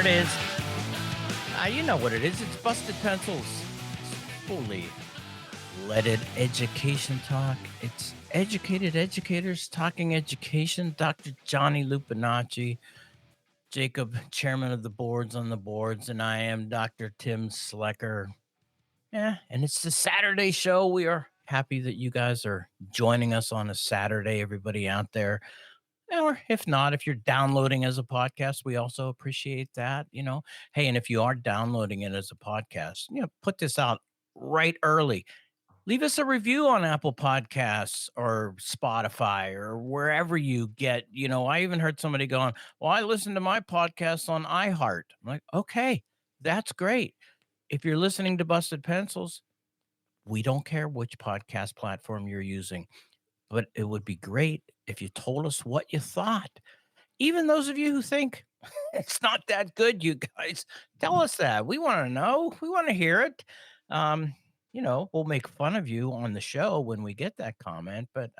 it is. You know what it is. It's Busted Pencils. It's fully leaded education talk. It's educated educators talking education. Dr. Johnny Lupinacci, Jacob, chairman of the boards on the boards, and I am Dr. Tim Slecker. Yeah, and it's the Saturday show. We are happy that you guys are joining us on a Saturday, everybody out there. Or if not, if you're downloading as a podcast, we also appreciate that, Hey, and if you are downloading it as a podcast, put this out right early. Leave us a review on Apple Podcasts or Spotify or wherever you get, I even heard somebody going, well, I listen to my podcast on iHeart. I'm like, okay, that's great. If you're listening to Busted Pencils, we don't care which podcast platform you're using, but it would be great if you told us what you thought. Even those of you who think it's not that good, you guys, tell us that. We want to know. We want to hear it. We'll make fun of you on the show when we get that comment, but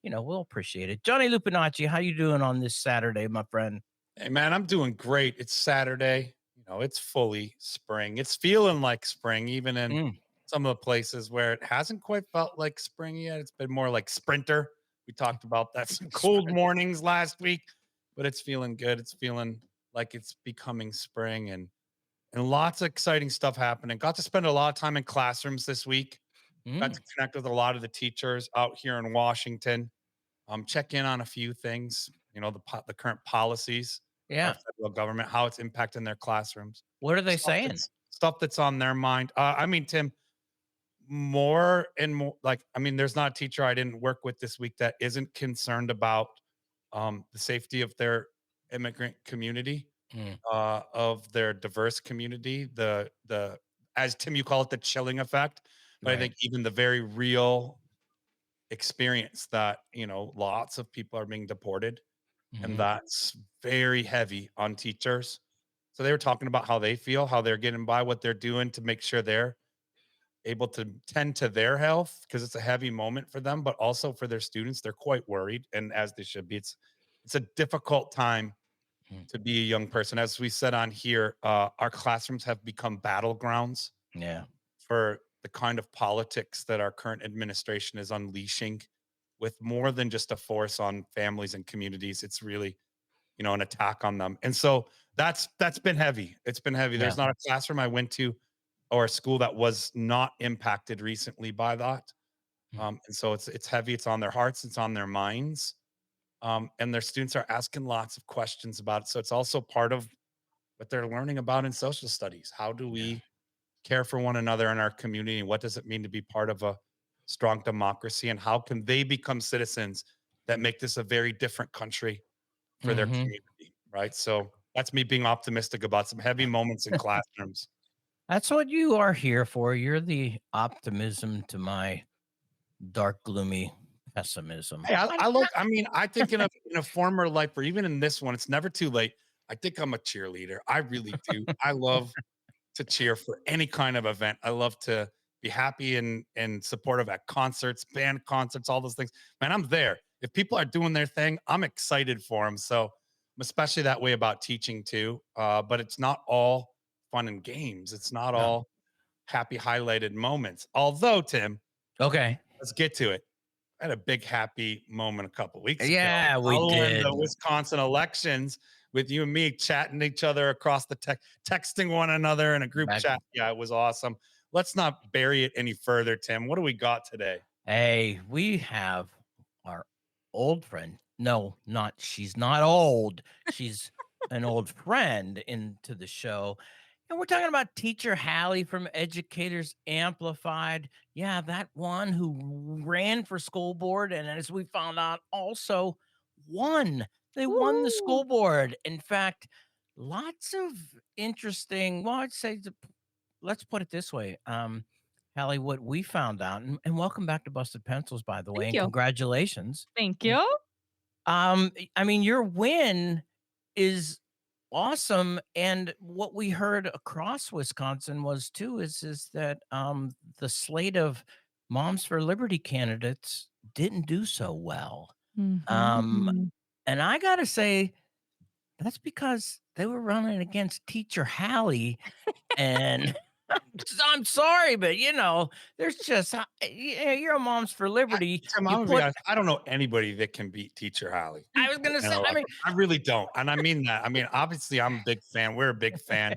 we'll appreciate it. Johnny Lupinacci, how you doing on this Saturday, my friend? Hey man, I'm doing great. It's Saturday. It's fully spring. It's feeling like spring, even in some of the places where it hasn't quite felt like spring yet. It's been more like sprinter. We talked about that. Some cold mornings last week, but it's feeling good. It's feeling like it's becoming spring and lots of exciting stuff happening. Got to spend a lot of time in classrooms this week. Got to connect with a lot of the teachers out here in Washington. Check in on a few things, the current policies, our Yeah. federal government, how it's impacting their classrooms. What are they Stuff saying? stuff that's on their mind. Tim, more and more there's not a teacher I didn't work with this week that isn't concerned about the safety of their immigrant community, Mm, of their diverse community, the as Tim you call it, the chilling effect. But I right. think even the very real experience that lots of people are being deported, and Mhm. that's very heavy on teachers. So they were talking about how they feel, how they're getting by, what they're doing to make sure they're able to tend to their health, because it's a heavy moment for them, but also for their students. They're quite worried, and as they should be. It's a difficult time Mm. to be a young person. As we said on here, our classrooms have become battlegrounds Yeah. for the kind of politics that our current administration is unleashing, with more than just a force on families and communities. It's really, an attack on them. And so that's been heavy. It's been heavy. Yeah. There's not a classroom I went to or a school that was not impacted recently by that. Mm. And so it's heavy. It's on their hearts. It's on their minds. And their students are asking lots of questions about it. So it's also part of what they're learning about in social studies. How do Yeah. we care for one another in our community? What does it mean to be part of a strong democracy? And how can they become citizens that make this a very different country for their Mhm. community? Right. So that's me being optimistic about some heavy moments in classrooms. That's what you are here for. You're the optimism to my dark, gloomy pessimism. Hey, I think in a former life, or even in this one, it's never too late. I think I'm a cheerleader. I really do. I love to cheer for any kind of event. I love to be happy and supportive at concerts, band concerts, all those things. Man, I'm there. If people are doing their thing, I'm excited for them. So I'm especially that way about teaching too. But it's not all fun and games. It's not No. all happy highlighted moments. Although, Tim, Okay. let's get to it. I had a big happy moment a couple weeks ago Yeah, we following did. the Wisconsin elections, with you and me chatting to each other across the texting one another in a group Back. chat. Yeah, it was awesome. Let's not bury it any further, Tim. What do we got today? Hey, we have our old friend. No, not she's not old. She's an old friend into the show. And we're talking about teacher Hallie from Educators Amplified. Yeah, that one who ran for school board. And as we found out, also won. They won the Woo! school board. In fact, lots of interesting, well, I'd say, let's put it this way. Hallie, what we found out, and welcome back to Busted Pencils, by the way, Thank and you. congratulations. Thank you. I mean, your win is awesome, and what we heard across Wisconsin was too is that the slate of Moms for Liberty candidates didn't do so well. Um, Mhm. and I gotta say, that's because they were running against Teacher Hallie, and I'm sorry, but, there's just you're a Moms for Liberty. Tim, You I'm gonna be put honest, I don't know anybody that can beat Teacher Holly I was gonna in say, an I election. mean, I really don't, and I mean that. I mean, obviously, I'm a big fan. We're a big fan.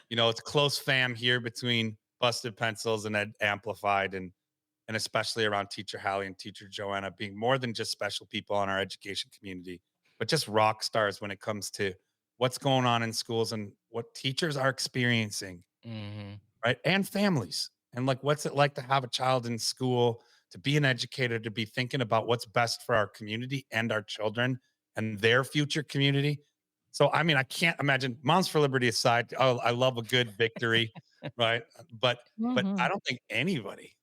It's close fam here between Busted Pencils and Ed Amplified, and especially around Teacher Hallie and Teacher Joanna being more than just special people in our education community, but just rock stars when it comes to what's going on in schools and what teachers are experiencing, mhm, right? And families. And like, what's it like to have a child in school, to be an educator, to be thinking about what's best for our community and our children and their future community. So, I mean, I can't imagine Moms for Liberty aside. Oh, I love a good victory, right? But I Mhm. don't think anybody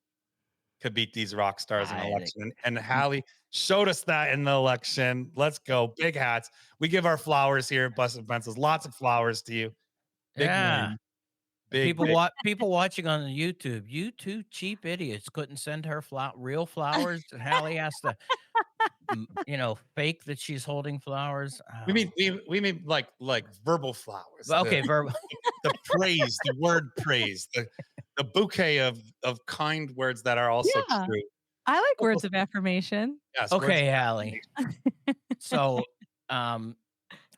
could beat these rock stars in an I think election. And Hallie showed us that in the election. Let's go. Big hats. We give our flowers here at Busted Pencils. Lots of flowers to you. Big yeah. win. And Big, big. people watching on the YouTube, "You 2 cheap idiots couldn't send her real flowers, and Hallie has to, fake that she's holding flowers." We Oh, mean we mean like verbal flowers. but The okay, verb the praise, the word praise, the bouquet of kind words that are also Yeah, true. I like All words those of affirmation. yes, words okay, of Hallie. affirmation. So, um,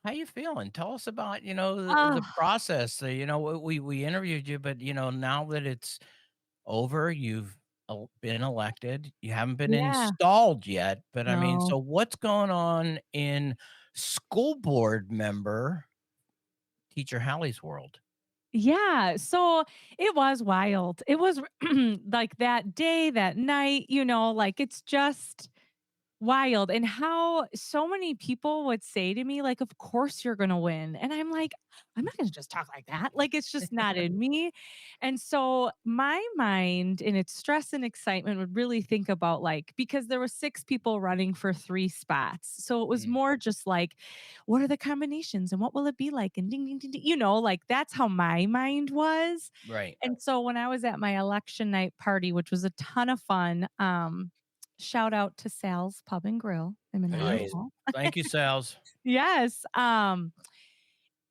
how you feeling? Tell us about, the Oh, process. We interviewed you, but, now that it's over, you've been elected. You haven't been yeah, installed yet, but I mean, no. so what's going on in school board member Teacher Hallie's world? Yeah, so it was wild. It was like that day, that night, like it's just wild. And how so many people would say to me, like, of course you're gonna win. And I'm like, I'm not gonna just talk like that. Like it's just not in me. And so my mind in its stress and excitement would really think about like because there were 6 people running for 3 spots. So it was Mm, more just like, what are the combinations and what will it be like? And ding ding ding, ding like that's how my mind was. right. And so when I was at my election night party, which was a ton of fun, shout out to Sal's Pub and Grill in Menominee Hey, Nice. Mall. Thank you, Sal's. Yes,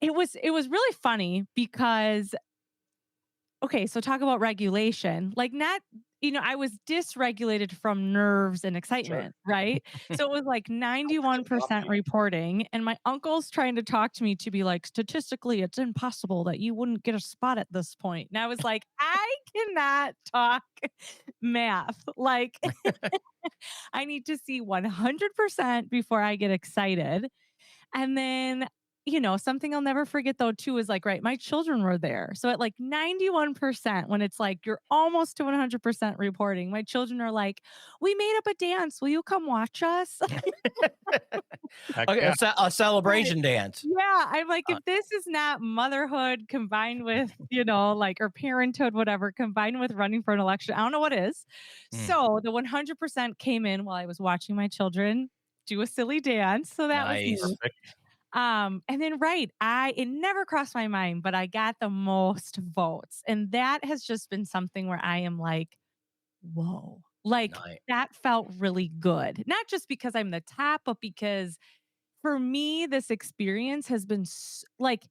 it was really funny because okay, so talk about regulation. Like not I was dysregulated from nerves and sure. excitement, right? So it was like How could it not 91% be? reporting and my uncle's trying to talk to me to be like statistically it's impossible that you wouldn't get a spot at this point. And I was like, I cannot talk math. Like I need to see 100% before I get excited. And then, something I'll never forget though, too, is like, right, my children were there. So at like 91%, when it's like you're almost to 100% reporting, my children are like, we made up a dance. Will you come watch us? Heck Okay, yeah. a Right. celebration dance. Yeah. I'm like, Uh, if this is not motherhood combined with, like, or parenthood, whatever, combined with running for an election, I don't know what is. mm, So the 100% came in while I was watching my children do a silly dance. So that was nice. neat. Perfect. And then right, it never crossed my mind, but I got the most votes. And that has just been something where I am like, whoa. Like Nice. that felt really good. Not just because I'm the top, but because for me, this experience has been like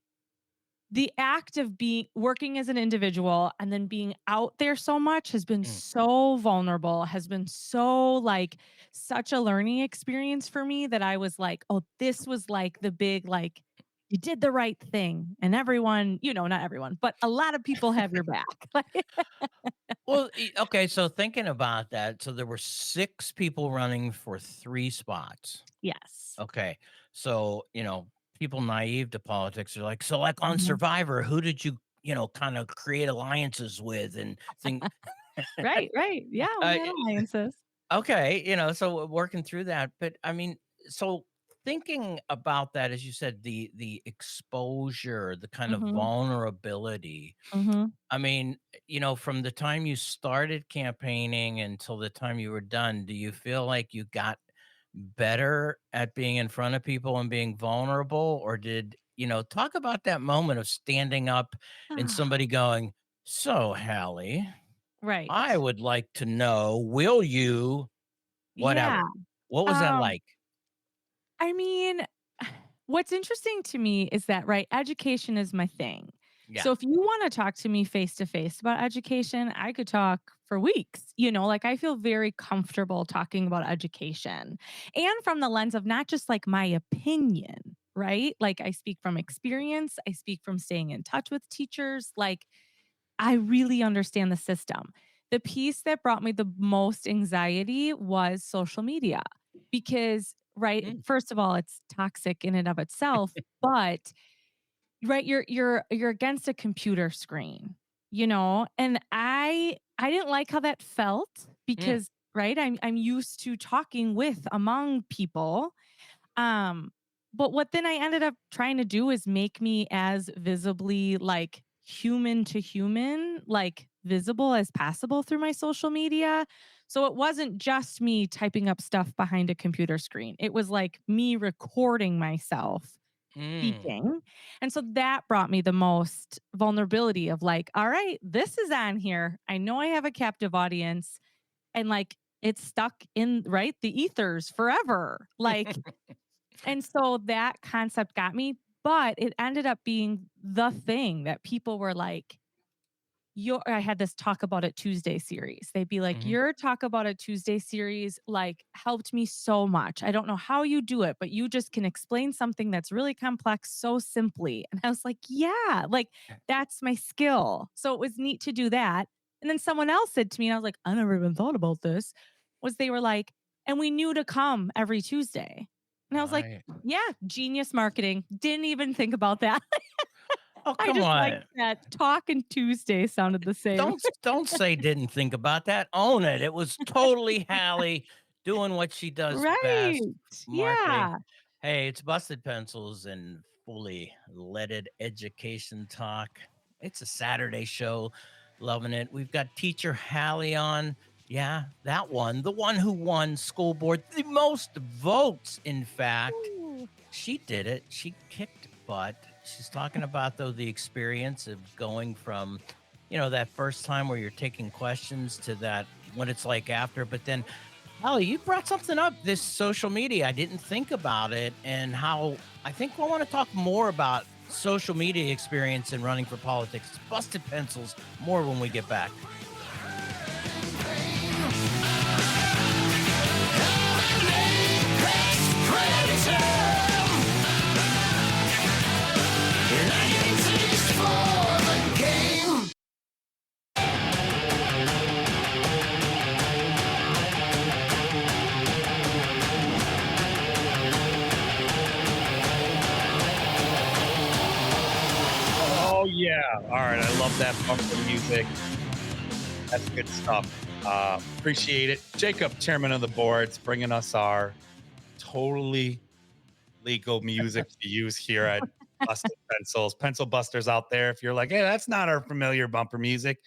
the act of being working as an individual and then being out there so much has been Mm. so vulnerable, has been so like such a learning experience for me that I was like, oh, this was like the big like you did the right thing and everyone, not everyone, but a lot of people have your back. Like, Well, okay, so thinking about that, so there were 6 people running for 3 spots. yes. Okay. So, people naive to politics are like, so like on Mhm. Survivor, who did you, kind of create alliances with and think Right, right. Yeah, we uh, had alliances. okay, so working through that. But I mean, so thinking about that, as you said, the exposure, the kind of Mhm. vulnerability. Mhm. I mean, from the time you started campaigning until the time you were done, do you feel like you got better at being in front of people and being vulnerable? Or did, talk about that moment of standing up and somebody going, so, Hallie, I Right. would like to know, will you Yeah. whatever? What was that Um like? I mean, What's interesting to me is that, right, education is my thing. Yeah. So if you wanna talk to me face to face about education, I could talk for weeks, like, I feel very comfortable talking about education, and from the lens of not just, like, my opinion, right? Like, I speak from experience, I speak from staying in touch with teachers, like, I really understand the system. The piece that brought me the most anxiety was social media because, right, Mm, first of all, it's toxic in and of itself, but right, you're against a computer screen, and I didn't like how that felt mm, because, right, I'm used to talking with among people, um, but what then I ended up trying to do is make me as visibly, like, human to human, like, visible as possible through my social media. So it wasn't just me typing up stuff behind a computer screen. It was like me recording myself mm, speaking. And so that brought me the most vulnerability of like, all right, this is on here. I know I have a captive audience and like it's stuck in right the ethers forever. Like and so that concept got me, but it ended up being the thing that people were like, your I had this Talk About It Tuesday series. They'd be like, mhm. "Your Talk About It Tuesday series, like, helped me so much. I don't know how you do it, but you just can explain something that's really complex so simply." And I was like, "Yeah, like, that's my skill." So it was neat to do that. And then someone else said to me, and I was like, "I never even thought about this," was they were like, "And we knew to come every Tuesday." And I was like, Right. "Yeah, genius marketing. Didn't even think about that." Oh, I come just like on. that. Talk and Tuesday sounded the same. Don't say didn't think about that. Own it. It was totally Hallie doing what she does Right. best, marketing. Yeah. Hey, it's Busted Pencils and fully leaded education talk. It's a Saturday show. Loving it. We've got teacher Hallie on. Yeah, that one. The one who won school board the most votes, in fact. Ooh. She did it. She kicked butt. She's talking about, though, the experience of going from, that first time where you're taking questions to that what it's like after. But then, Holly, you brought something up, this social media. I didn't think about it and how I think we want to talk more about social media experience and running for politics. Busted Pencils, more when we get back. Oh yeah. All right. I love that bumper music. That's good stuff. Appreciate it. Jacob, chairman of the boards, bringing us our totally legal music to use here at Busted Pencils. Pencil busters out there. If you're like, hey, that's not our familiar bumper music,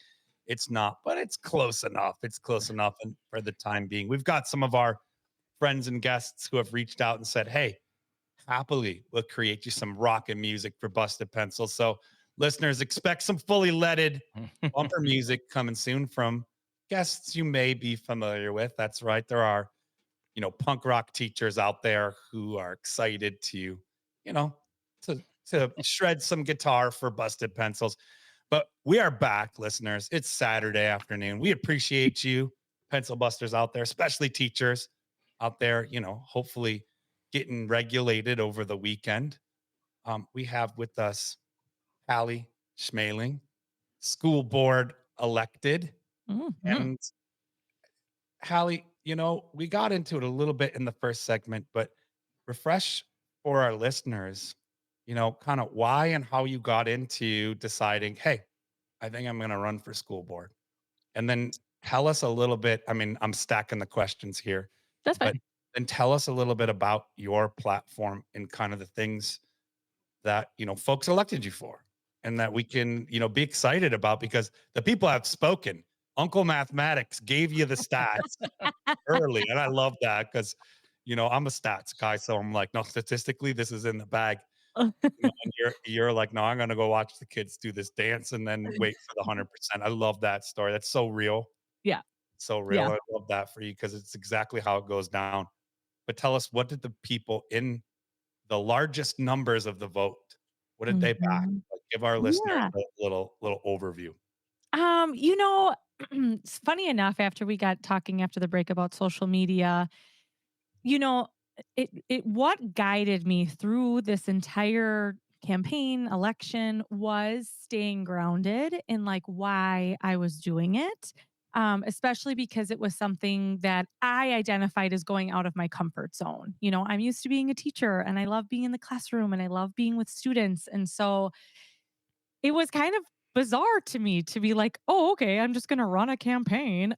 it's not, but it's close enough. It's close enough. And for the time being, we've got some of our friends and guests who have reached out and said, hey, happily we'll create you some rockin' music for Busted Pencils. So listeners, expect some fully leaded bumper music coming soon from guests you may be familiar with. That's right. There are, punk rock teachers out there who are excited to, you know, to shred some guitar for Busted Pencils. But we are back, listeners. It's Saturday afternoon. We appreciate you, pencil busters out there, especially teachers out there, hopefully getting regulated over the weekend. We have with us Hallie Schmaling, school board elected. Mhm. And Hallie, we got into it a little bit in the first segment, but refresh for our listeners, kind of why and how you got into deciding, hey, I think I'm going to run for school board. And then tell us a little bit. I mean, I'm stacking the questions here, That's fine. but then tell us a little bit about your platform and kind of the things that, folks elected you for and that we can, be excited about because the people have spoken. Uncle Mathematics gave you the stats early. And I love that because, I'm a stats guy. So I'm like, no, statistically, this is in the bag. And you're like, no, I'm gonna go watch the kids do this dance and then wait for the 100%. I love that story. That's so real. Yeah. So real. Yeah. I love that for you because it's exactly how it goes down. But tell us, what did the people in the largest numbers of the vote? What did they back? Mhm. Like, give our listeners Yeah. a little overview. You know, it's funny enough, after we got talking after the break about social media, you know, it what guided me through this entire campaign election was staying grounded in like why I was doing it. Especially because it was something that I identified as going out of my comfort zone. You know, I'm used to being a teacher and I love being in the classroom and I love being with students. And so it was kind of bizarre to me to be like, "Oh, okay, I'm just gonna run a campaign."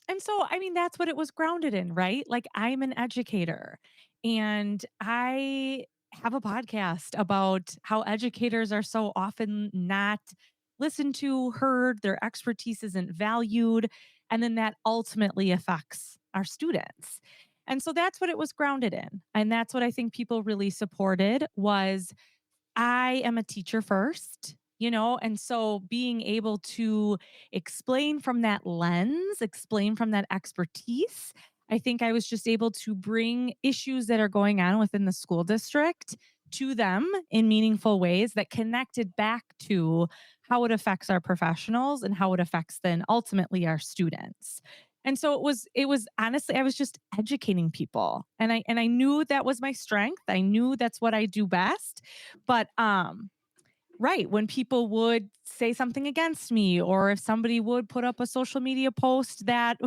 And so, I mean, that's what it was grounded in, right? Like, I'm an educator, and I have a podcast about how educators are so often not listened to, heard, their expertise isn't valued, and then that ultimately affects our students. And so that's what it was grounded in, and that's what I think people really supported was I am a teacher first, you know, and so being able to explain from that lens, explain from that expertise, I think I was just able to bring issues that are going on within the school district to them in meaningful ways that connected back to how it affects our professionals and how it affects then ultimately our students. And so it was honestly I was just educating people. And I knew that was my strength. I knew that's what I do best. But right, when people would say something against me or if somebody would put up a social media post that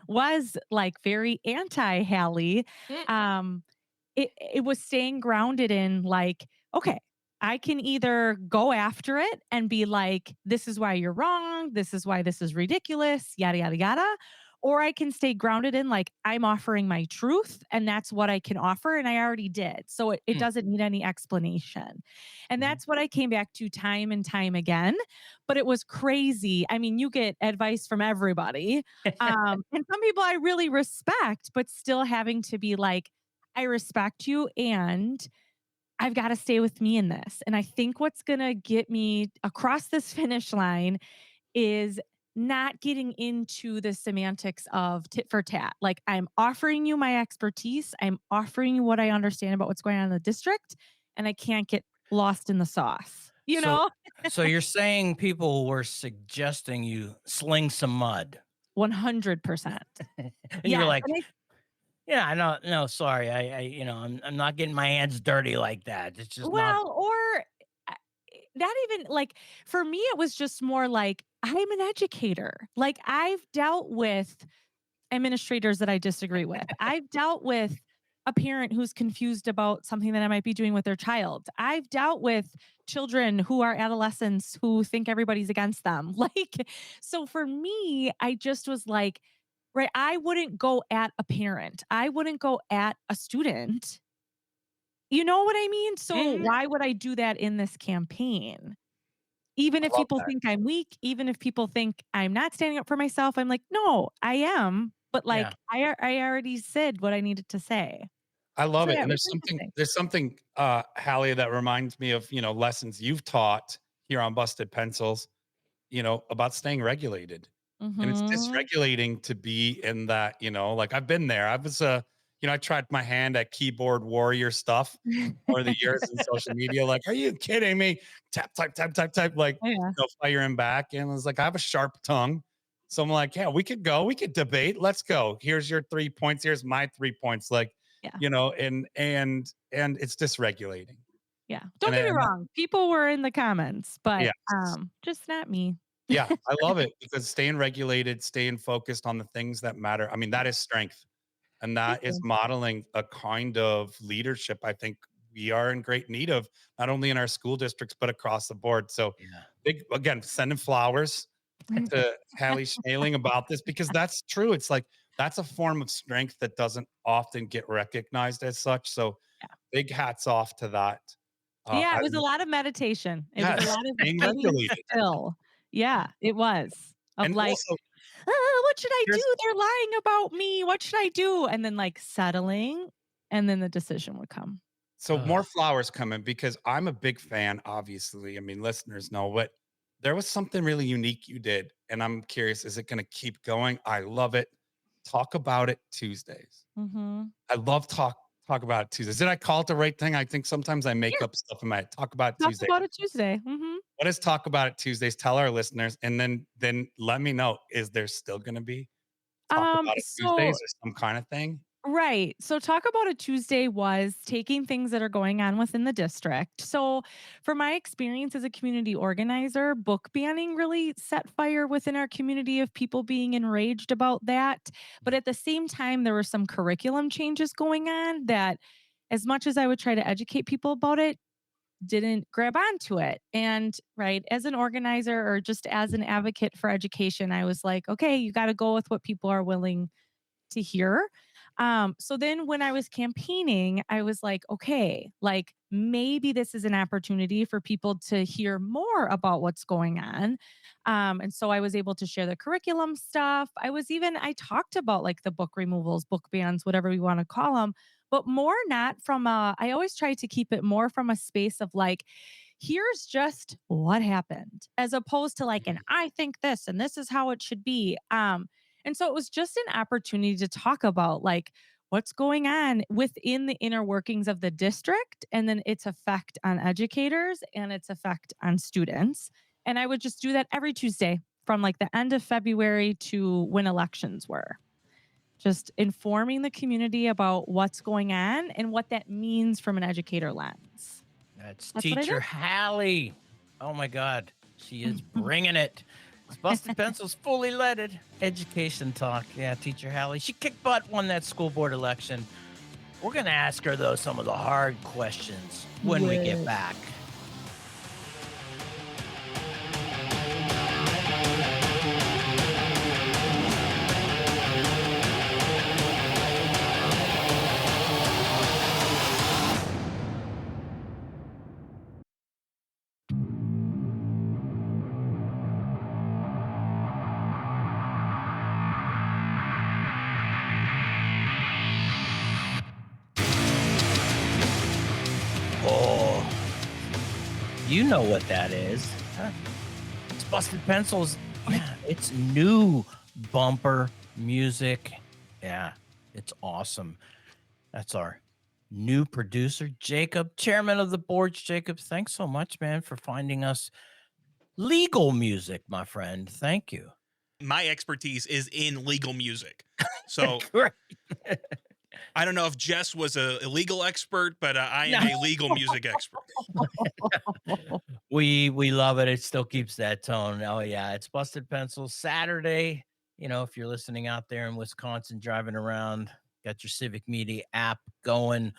was like very anti Hallie, Mm. um it was staying grounded in like, okay, I can either go after it and be like, this is why you're wrong, this is why this is ridiculous, yada yada yada. Or I can stay grounded in like, I'm offering my truth and that's what I can offer. And I already did. So it Mm. doesn't need any explanation. And Mhm. that's what I came back to time and time again. But it was crazy. I mean, you get advice from everybody. And some people I really respect, but still having to be like, I respect you and I've got to stay with me in this. And I think what's going to get me across this finish line is not getting into the semantics of tit for tat. Like, I'm offering you my expertise, I'm offering you what I understand about what's going on in the district, and I can't get lost in the sauce, you So, know? so you're saying people were suggesting you sling some mud, 100%. and you were Yes. like, And I "Yeah, no, no, sorry, I'm not getting my hands dirty like that. It's just not." Well, or uh, not even like for me, it was just more like I'm an educator. Like I've dealt with administrators that I disagree with. I've dealt with a parent who's confused about something that I might be doing with their child. I've dealt with children who are adolescents who think everybody's against them. Like, so for me, I just was like, right, I wouldn't go at a parent, I wouldn't go at a student, you know what I mean? So Mhm. why would I do that in this campaign? Even I if love people that. think I'm weak, even if people think I'm not standing up for myself, I'm like, "No, I am." But, Yeah. like, I already said what I needed to say. I love So, it, yeah, it and was there's interesting. something, Hallie, that reminds me of, lessons you've taught here on Busted Pencils, about staying regulated. And it's Mhm. dysregulating to be in that, like I've been there. I was I tried my hand at keyboard warrior stuff over the years in social media. Like, are you kidding me? Tap, type, type, type, type, like, Yeah. firing back. And I was like, I have a sharp tongue. So I'm like, yeah, we could go, we could debate. Let's go. Here's your 3 points. Here's my 3 points. Like, Yeah. and it's dysregulating. Yeah. And Don't get me and wrong, people were in the comments, but, yes. just not me. Yeah, I love it because staying regulated, staying focused on the things that matter. I mean, that is strength. And Thank that is you. modeling a kind of leadership I think we are in great need of, not only in our school districts, but across the board. So, Yeah. big again, sending flowers to Hallie Schmaling about this because that's true. It's like that's a form of strength that doesn't often get recognized as such. So, Yeah. big hats off to that. Yeah, I it was a lot of meditation. It was a yes, lot of staying being regulated, still. Yeah, it was. Of and like, also What should I here's do? They're lying about me. What should I do?" And then, like, settling, and then the decision would come. so more Ugh. flowers coming because I'm a big fan, obviously. I mean, listeners know, but there was something really unique you did. And I'm curious, is it going to keep going? I love it. Talk about it Tuesdays. Mhm. I love talk about it Tuesdays. Did I call it the right thing? I think sometimes I make Yeah, up stuff in my talk about talk Tuesday. about it Tuesday. What is talk about it Tuesdays? Tell our listeners, and then let me know. Is there still going to be talk about it So Tuesdays or some kind of thing? right. So talk about a Tuesday was taking things that are going on within the district. So for my experience as a community organizer, book banning really set fire within our community of people being enraged about that. But at the same time, there were some curriculum changes going on that as much as I would try to educate people about it, didn't grab onto it. And right, as an organizer or just as an advocate for education, I was like, okay, you got to go with what people are willing to hear. So then when I was campaigning, I was like, okay, like maybe this is an opportunity for people to hear more about what's going on. And so I was able to share the curriculum stuff. I talked about like the book removals, book bans, whatever we want to call them, but more not from I always try to keep it more from a space of like, here's just what happened, as opposed to like, and I think this, and this is how it should be. And so it was just an opportunity to talk about like what's going on within the inner workings of the district and then its effect on educators and its effect on students. And I would just do that every Tuesday from like the end of February to when elections were. Just informing the community about what's going on and what that means from an educator lens. That's That's what I teacher Hallie. Oh my God, she is did. bringing it. It's Busted Pencils fully leaded education talk. Yeah, teacher Hallie. She kicked butt, won that school board election. We're gonna ask her though some of the hard questions when we get back. Oh, you know what that is. Huh? It's Busted Pencils. Yeah, it's new bumper music. Yeah, it's awesome. That's our new producer, Jacob, chairman of the boards. Jacob, thanks so much, man, for finding us legal music, my friend. Thank you. My expertise is in legal music. So Great. I don't know if Jess was a legal expert, but I am a legal music expert. We love it. It still keeps that tone. Oh yeah, it's Busted Pencils Saturday. You know, if you're listening out there in Wisconsin, driving around, got your Civic Media app going,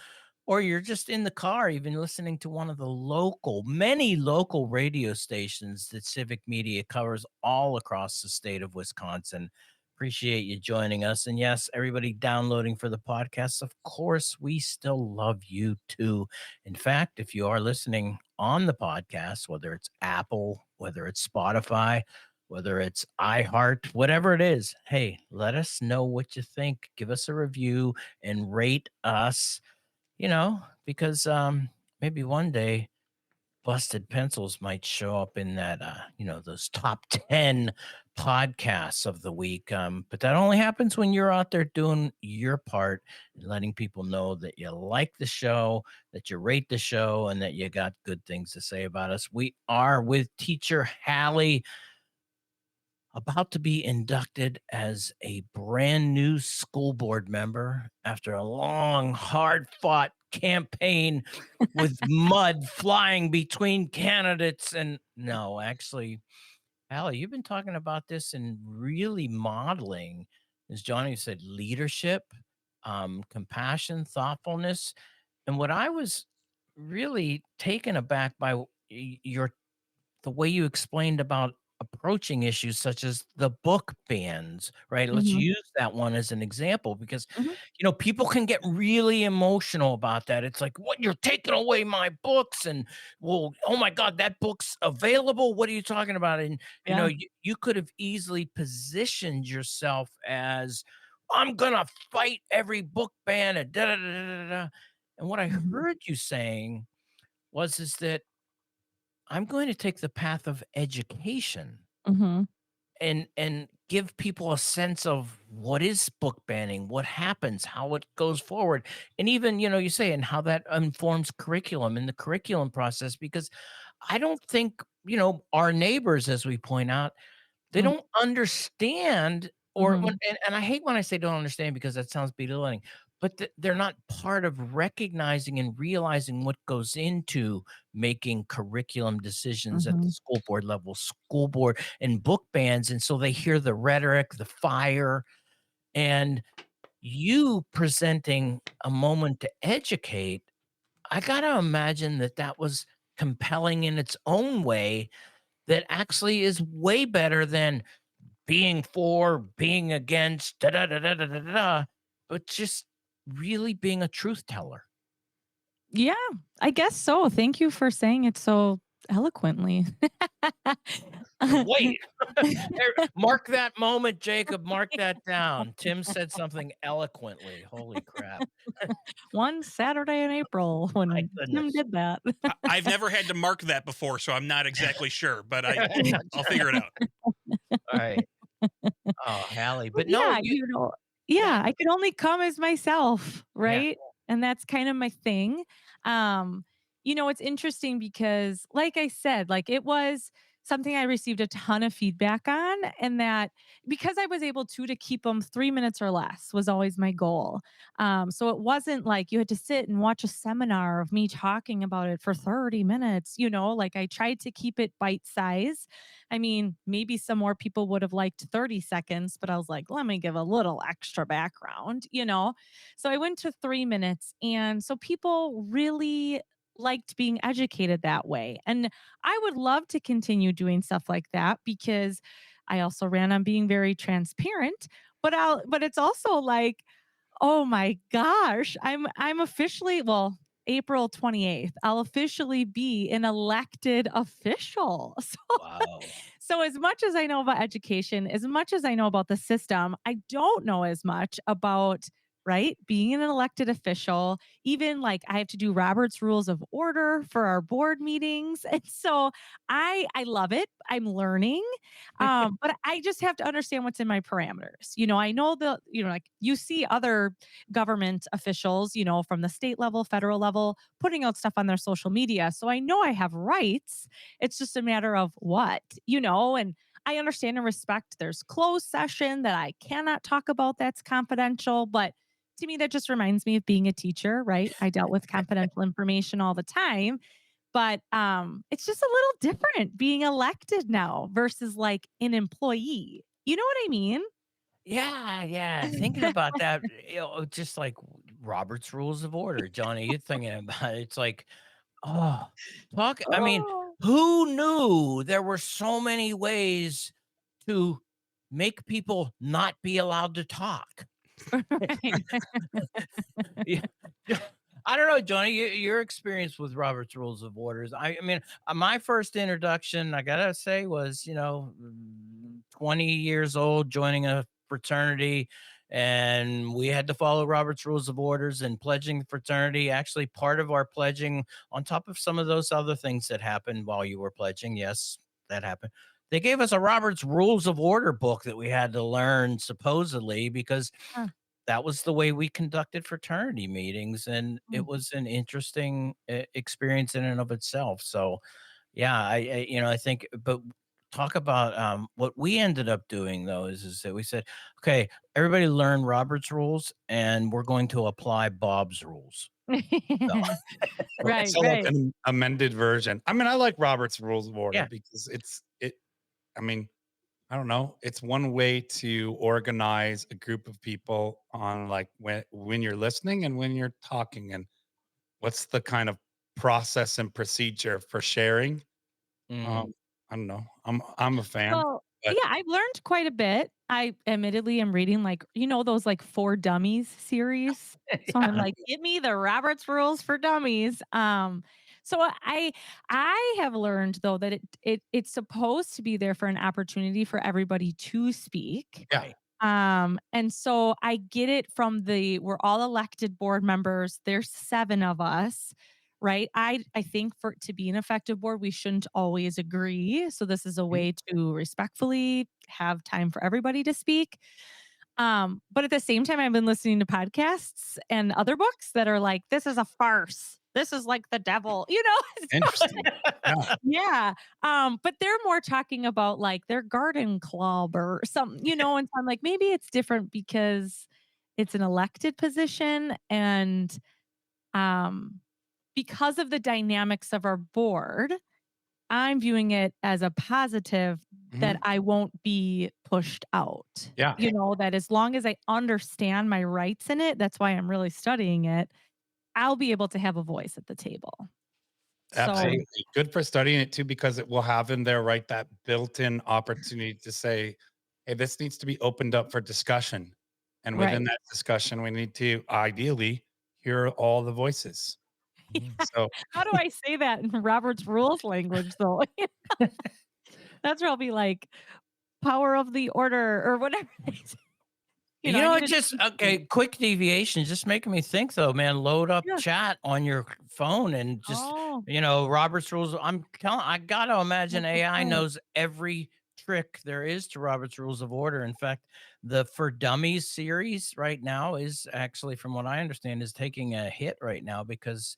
or you're just in the car, even listening to one of the many local radio stations that Civic Media covers all across the state of Wisconsin. Appreciate you joining us. And yes, everybody downloading for the podcast, of course, we still love you too. In fact, if you are listening on the podcast, whether it's Apple, whether it's Spotify, whether it's iHeart, whatever it is, hey, let us know what you think. Give us a review and rate us, because maybe one day Busted Pencils might show up in that those top 10 podcasts of the week. But that only happens when you're out there doing your part and letting people know that you like the show, that you rate the show, and that you got good things to say about us. We are with teacher Hallie, about to be inducted as a brand new school board member after a long, hard fought campaign with mud flying between candidates. And no, actually, Allie, you've been talking about this and really modeling, as Johnny said, leadership, compassion, thoughtfulness. And what I was really taken aback by your the way you explained about approaching issues such as the book bans, right? Let's Mhm, use that one as an example because, mhm. people can get really emotional about that. It's like, what, you're taking away my books? And, well, oh my God, that book's available. What are you talking about? And, Yeah. you could have easily positioned yourself as, I'm going to fight every book ban and da da da da da. Da. And what I Mhm, heard you saying is that I'm going to take the path of education mhm, and give people a sense of what is book banning, what happens, how it goes forward, and even, you say, and how that informs curriculum and the curriculum process. Because I don't think, our neighbors, as we point out, they Mm, don't understand, or when mhm, and I hate when I say don't understand because that sounds belittling, but they're not part of recognizing and realizing what goes into making curriculum decisions at the mhm. school board level, school board and book bans, and so they hear the rhetoric, the fire, and you presenting a moment to educate. I gotta imagine that that was compelling in its own way, that actually is way better than being for, being against, da da da da da da da, but just really being a truth teller. Yeah, I guess so. Thank you for saying it so eloquently. Wait, mark that moment, Jacob. Mark that down. Tim said something eloquently. Holy crap! One Saturday in April My when Tim goodness. did that. I've never had to mark that before, so I'm not exactly sure, but I'll figure it out. All right. Oh, Hallie, Well, but no, yeah, that yeah, I could only come as myself, yeah. right? And that's kind of my thing. Um, it's interesting because like I said, like it was something I received a ton of feedback on, and that because I was able to keep them 3 minutes or less was always my goal. So it wasn't like you had to sit and watch a seminar of me talking about it for 30 minutes, like I tried to keep it bite size. I mean, maybe some more people would have liked 30 seconds, but I was like, let me give a little extra background. So I went to 3 minutes. And so people really liked being educated that way. And I would love to continue doing stuff like that because I also ran on being very transparent. But it's also like, oh my gosh, I'm officially, well, April 28th, I'll officially be an elected official. Wow. So as much as I know about education, as much as I know about the system, I don't know as much about, right, being an elected official. Even like I have to do Robert's rules of order for our board meetings. And so I love it. I'm learning. But I just have to understand what's in my parameters. I know like you see other government officials, from the state level, federal level, putting out stuff on their social media. So I know I have rights. It's just a matter of what, and I understand and respect there's closed session that I cannot talk about that's confidential, but to me that just reminds me of being a teacher, right? I dealt with confidential information all the time, but it's just a little different being elected now versus like an employee. You know what I mean? Yeah, yeah. Thinking about that, just like Robert's Rules of Order, Johnny. You're thinking about it. It's like, oh, I mean, Oh. who knew there were so many ways to make people not be allowed to talk? Right. Yeah. I don't know, Johnny, your experience with Robert's Rules of Orders. I mean, my first introduction, I gotta say, was 20 years old, joining a fraternity, and we had to follow Robert's Rules of Orders and pledging the fraternity. Actually, part of our pledging, on top of some of those other things that happened while you were pledging, yes, that happened. They gave us a Robert's Rules of Order book that we had to learn, supposedly, because Huh. that was the way we conducted fraternity meetings, and it Mm. was an interesting experience in and of itself. So yeah, I think, but talk about what we ended up doing though is that we said, okay, everybody learn Robert's rules, and we're going to apply Bob's rules. So, Right, So like right. an amended version. I mean, I like Robert's Rules of Order yeah, because I mean, I don't know. It's one way to organize a group of people on like when you're listening and when you're talking, and what's the kind of process and procedure for sharing. mhm. Um, I don't know. I'm a fan, Well, but yeah, I've learned quite a bit. I admittedly am reading like, those like for dummies series. So I'm Yeah, like, give me the Roberts rules for dummies. So I have learned though that it's supposed to be there for an opportunity for everybody to speak. yeah, right. And so I get it from we're all elected board members. There's 7 of us, right? I think for it to be an effective board, we shouldn't always agree. So this is a Mhm. way to respectfully have time for everybody to speak. But at the same time, I've been listening to podcasts and other books that are like, this is a farce. This is like the devil, you know? So, Interesting. Yeah. yeah. But they're more talking about like their garden club or something, you know, and so I'm like, maybe it's different because it's an elected position and um because of the dynamics of our board, I'm viewing it as a positive that Mhm. I won't be pushed out. Yeah. You know, that as long as I understand my rights in it, that's why I'm really studying it, I'll be able to have a voice at the table. So, Absolutely. Good for studying it too, because it will have in there, right, that built-in opportunity to say, hey, this needs to be opened up for discussion. And within right. that discussion, we need to ideally hear all the voices. Mhm. So How do I say that in Robert's rules language though? That's where I'll be like, power of the order or whatever. You know, You I know, need it to just teach okay, them. quick deviation, just making me think though, man, load up Yeah. chat on your phone and just, Oh, Robert's rules. I gotta imagine that's a AI point. knows every trick there is to Robert's Rules of Order. In fact, the For Dummies series right now is actually, from what I understand, is taking a hit right now because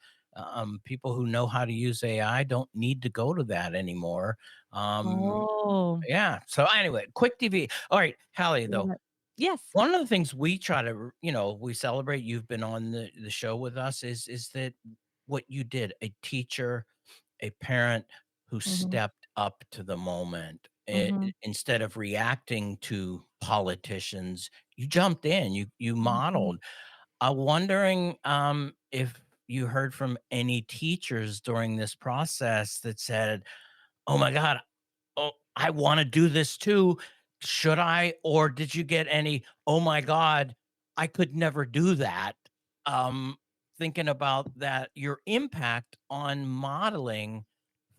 people who know how to use AI don't need to go to that anymore. Um, Oh, yeah. So anyway, quick TV. All right, Hallie, love though, it. Yes. one of the things we try to, we celebrate, you've been on the show with us, is that what you did, a teacher, a parent who Mhm, stepped up to the moment, mhm, instead of reacting to politicians, you jumped in, you mhm. modeled. I'm wondering if you heard from any teachers during this process that said, "Oh my God, oh, I wanna do this too. Should I?" Or did you get any, "Oh my god, I could never do that?" Um, Thinking about that, your impact on modeling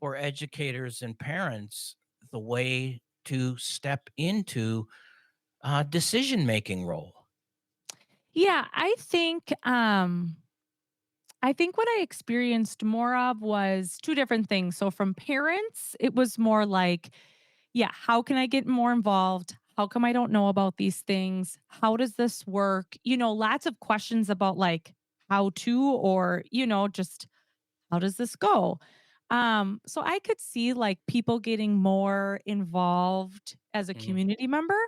for educators and parents, the way to step into a decision-making role. Yeah, I think what I experienced more of was 2 different things. So from parents, it was more like, yeah, how can I get more involved? How come I don't know about these things? How does this work? You know, lots of questions about like how to or, you know, just how does this go? So I could see like people getting more involved as a Mhm, community member.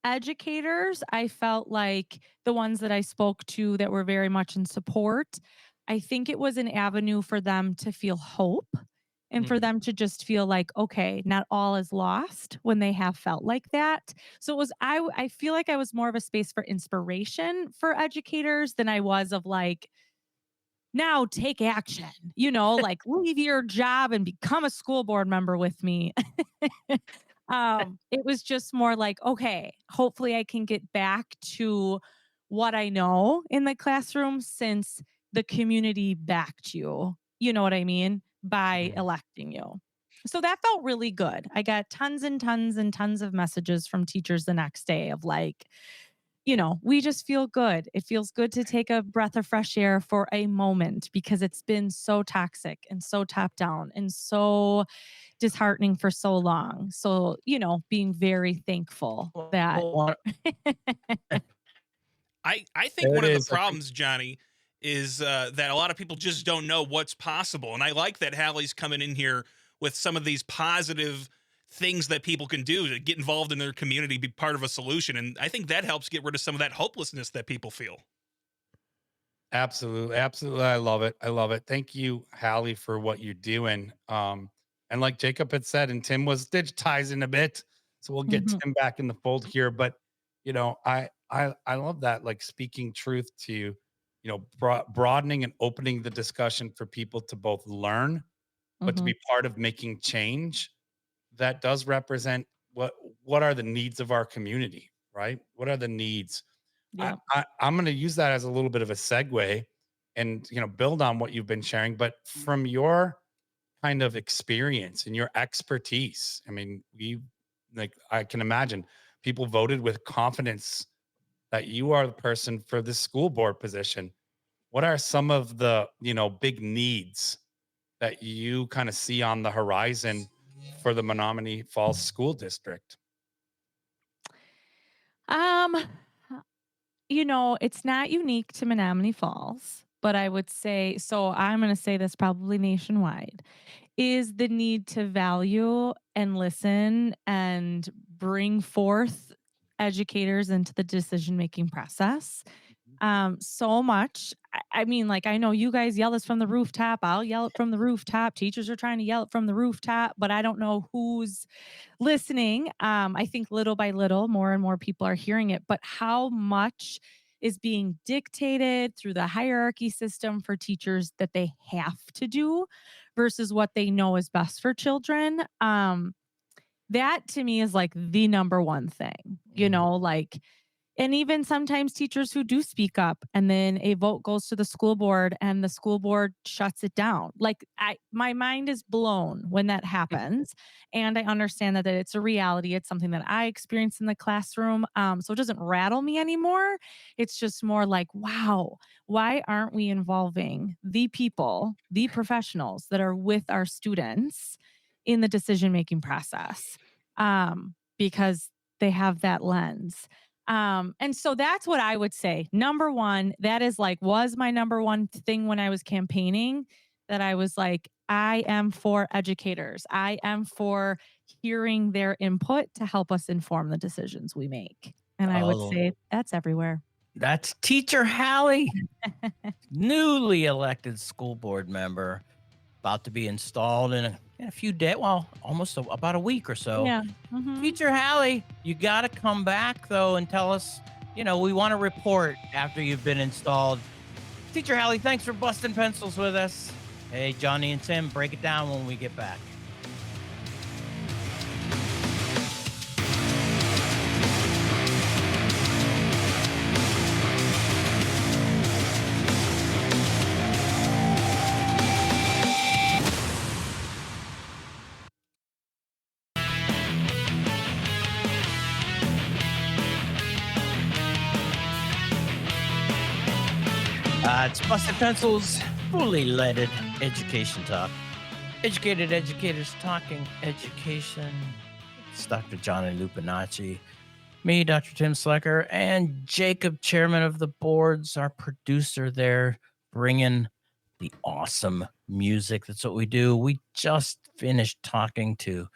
Educators, I felt like the ones that I spoke to that were very much in support, I think it was an avenue for them to feel hope and for mhm, them to just feel like, okay, not all is lost when they have felt like that. So it was I feel like I was more of a space for inspiration for educators than I was of like, now take action, you know, like leave your job and become a school board member with me. It was just more like, okay, hopefully I can get back to what I know in the classroom since the community backed you. You know what I mean? By mhm. electing you. So that felt really good. I got tons and tons and tons of messages from teachers the next day of like, you know, we just feel good. It feels good to take a breath of fresh air for a moment because it's been so toxic and so top down and so disheartening for so long. So, you know, being very thankful that Well, I think there one it of the is. I think problems, Johnny, is that a lot of people just don't know what's possible. And I like that Hallie's coming in here with some of these positive things that people can do to get involved in their community, be part of a solution. And I think that helps get rid of some of that hopelessness that people feel. absolutely, absolutely. I love it. I love it. Thank you, Hallie, for what you're doing. And like Jacob had said, and Tim was digitizing a bit, so we'll get Mhm, Tim back in the fold here. But I love that, like speaking truth to broadening and opening the discussion for people to both learn, but to mhm. be part of making change that does represent what are the needs of our community, right? What are the needs? Yep. I'm going to use that as a little bit of a segue and build on what you've been sharing, but from your kind of experience and your expertise. I mean, I can imagine people voted with confidence that you are the person for this school board position. what are some of the, big needs that you kind of see on the horizon for the Menominee Falls School District? Um, it's not unique to Menominee Falls, but I would say, so I'm going to say this probably nationwide, is the need to value and listen and bring forth educators into the decision making process. So much. I mean, like, I know you guys yell this from the rooftop. I'll yell it from the rooftop. Teachers are trying to yell it from the rooftop, but I don't know who's listening. I think little by little, more and more people are hearing it, but how much is being dictated through the hierarchy system for teachers that they have to do versus what they know is best for children. That to me is like the number one thing, Mhm. like, and even sometimes teachers who do speak up and then a vote goes to the school board and the school board shuts it down. Like, my mind is blown when that happens. And I understand that it's a reality. It's something that I experience in the classroom. So it doesn't rattle me anymore. It's just more like, wow, why aren't we involving the people, the professionals that are with our students in the decision making process? Because they have that lens. And so that's what I would say. Number one, that is like, was my number one thing when I was campaigning, that I was like, I am for educators. I am for hearing their input to help us inform the decisions we make. And I would Oh, say that's everywhere. that's Teacher Hallie, newly elected school board member, about to be installed in a few days. Well, almost about a week or so. Yeah. Hmm. Teacher Hallie, you got to come back though and tell us. We want to report after you've been installed. Teacher Hallie, thanks for busting pencils with us. Hey, Johnny and Tim, break it down when we get back. It's Busted Pencils, fully leaded education talk. Educated educators talking education. It's Dr. Johnny Lupinacci, me, Dr. Tim Slecker, and Jacob, chairman of the boards, our producer there, bringing the awesome music. That's what we do. We just finished talking to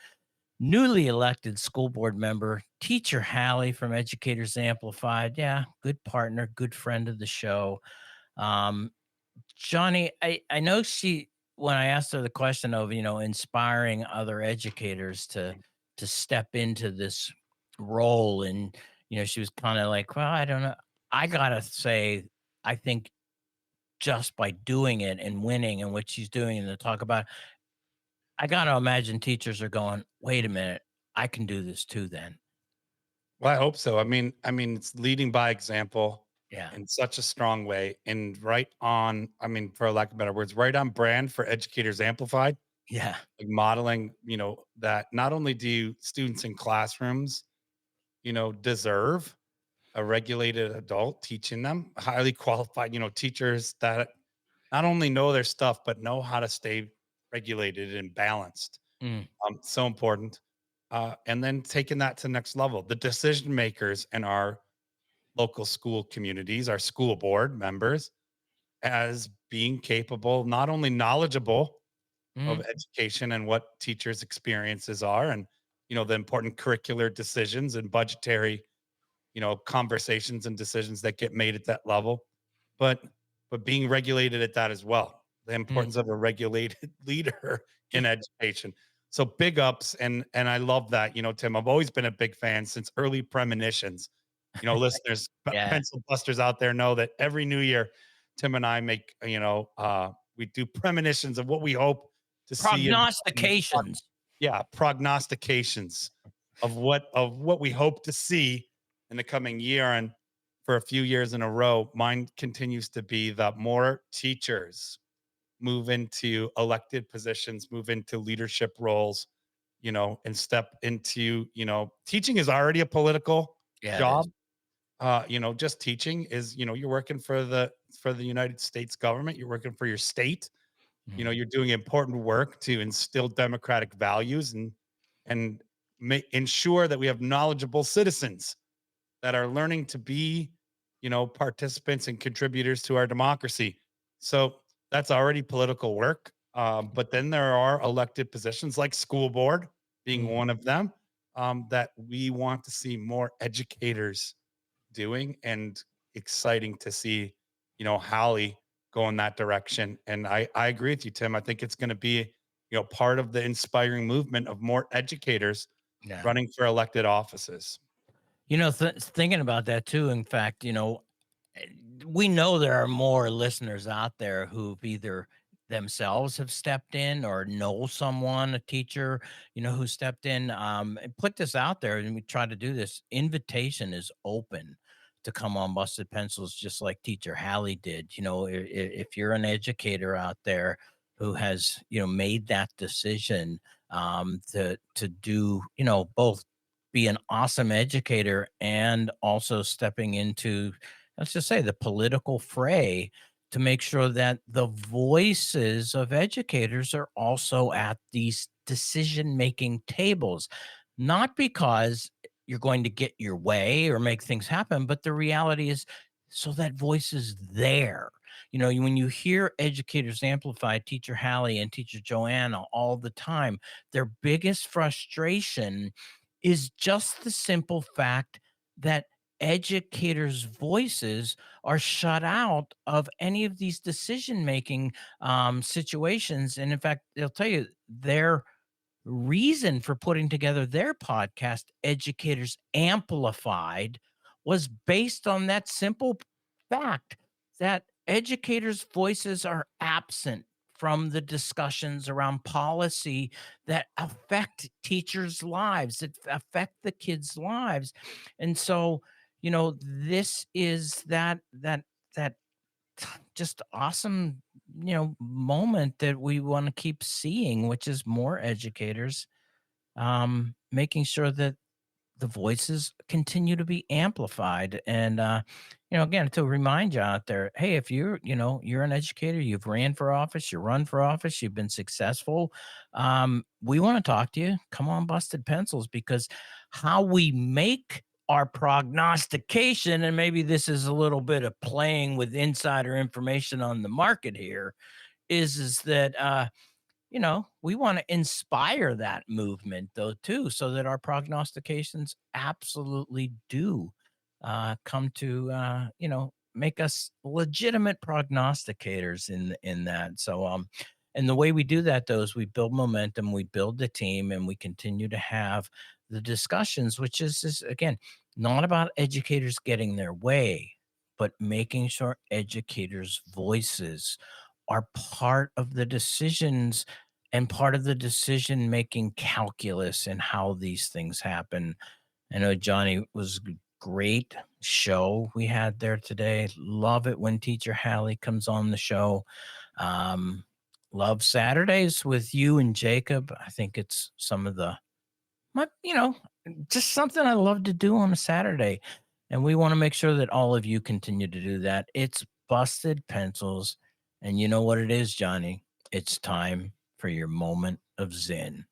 newly elected school board member, Teacher Hallie from Educators Amplified. Yeah, good partner, good friend of the show. Um, Johnny, I know when I asked her the question of, inspiring other educators to step into this role, and she was kind of like, well, I don't know. I gotta say, I think just by doing it and winning and what she's doing and to talk about, I gotta imagine teachers are going, wait a minute, I can do this too then. Well, I hope so. I mean, it's leading by example Yeah. in such a strong way and right on, I mean, for lack of better words, right on brand for Educators Amplified, Yeah. like modeling, that not only do students in classrooms, deserve a regulated adult teaching them, highly qualified, teachers that not only know their stuff, but know how to stay regulated and balanced. Mm, So important. And then taking that to the next level, the decision makers in our local school communities, our school board members, as being capable, not only knowledgeable of mm, education and what teachers' experiences are, and the important curricular decisions and budgetary, conversations and decisions that get made at that level, but being regulated at that as well. The mm. importance of a regulated leader Yeah. in education. So big ups, and I love that. Tim, I've always been a big fan since early premonitions. Listeners, Yeah. pencil busters out there know that every new year, Tim and I make, we do premonitions of what we hope to see in Prognostications. yeah, prognostications of what we hope to see in the coming year. And for a few years in a row, mine continues to be that more teachers move into elected positions, move into leadership roles, and step into, teaching is already a political Yeah, it is. job. Just teaching is, you're working for for the United States government. You're working for your state. You know, Mm. you're doing important work to instill democratic values and ensure that we have knowledgeable citizens that are learning to be, participants and contributors to our democracy. So that's already political work. But then there are elected positions like school board being Mm. one of them, that we want to see more educators doing, and exciting to see, Hallie go in that direction. And I agree with you, Tim. I think it's going to be, part of the inspiring movement of more educators Yeah. running for elected offices. Thinking about that too, in fact, eh, we know there are more listeners out there who've either themselves have stepped in or know someone, a teacher, who stepped in. And put this out there, and we try to do this. Invitation is open to come on Busted Pencils, just like Teacher Hallie did. If you're an educator out there who has, made that decision, to do, both be an awesome educator and also stepping into, let's just say, the political fray to make sure that the voices of educators are also at these decision making tables, not because you're going to get your way or make things happen, but the reality is so that voice is there. When you hear educators amplify Teacher Hallie and Teacher Joanna all the time, their biggest frustration is just the simple fact that educators' voices are shut out of any of these decision making situations. And in fact, they'll tell you their reason for putting together their podcast, Educators Amplified, was based on that simple fact that educators' voices are absent from the discussions around policy that affect teachers' lives, that affect the kids' lives. And so, this is that just awesome, moment that we want to keep seeing, which is more educators making sure that the voices continue to be amplified. And again, to remind you out there, hey, if you're an educator, you've ran for office, you run for office, you've been successful, we want to talk to you. Come on Busted Pencils, because how we make our prognostication, and maybe this is a little bit of playing with insider information on the market here, is that we want to inspire that movement though too, so that our prognostications absolutely do come to make us legitimate prognosticators in that. So and the way we do that though is we build momentum, we build the team, and we continue to have the discussions, which is again not about educators getting their way, but making sure educators' voices are part of the decisions and part of the decision making calculus and how these things happen. I know Johnny was great show we had there today. Love it when Teacher Hallie comes on the show. Um, love Saturdays with you and Jacob. I think it's some of the my, just something I love to do on a Saturday. And we want to make sure that all of you continue to do that. It's Busted Pencils. And you know what it is, Johnny? It's time for your moment of zen.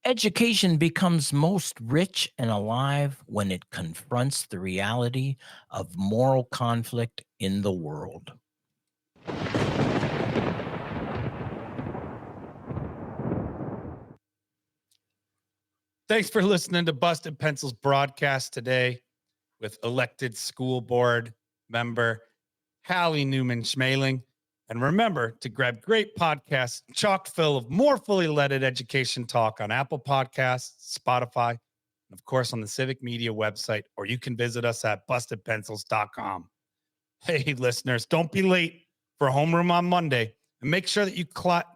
Education becomes most rich and alive when it confronts the reality of moral conflict in the world. Thanks for listening to Busted Pencils broadcast today with elected school board member Hallie Newman Schmaling. And remember to grab great podcasts chock full of more fully leaded education talk on Apple Podcasts, Spotify, and of course on the Civic Media website, or you can visit us at bustedpencils.com. Hey, listeners, don't be late for homeroom on Monday, and make sure that you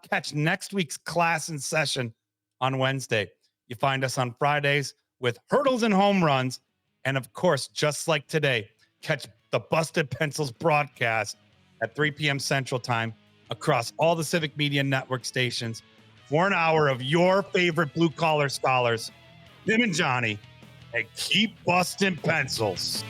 catch next week's class and session on Wednesday. You find us on Fridays with hurdles and home runs. And of course, just like today, catch the Busted Pencils broadcast at 3 p.m. Central Time across all the Civic Media Network stations for an hour of your favorite blue collar scholars, Tim and Johnny, and keep busting pencils.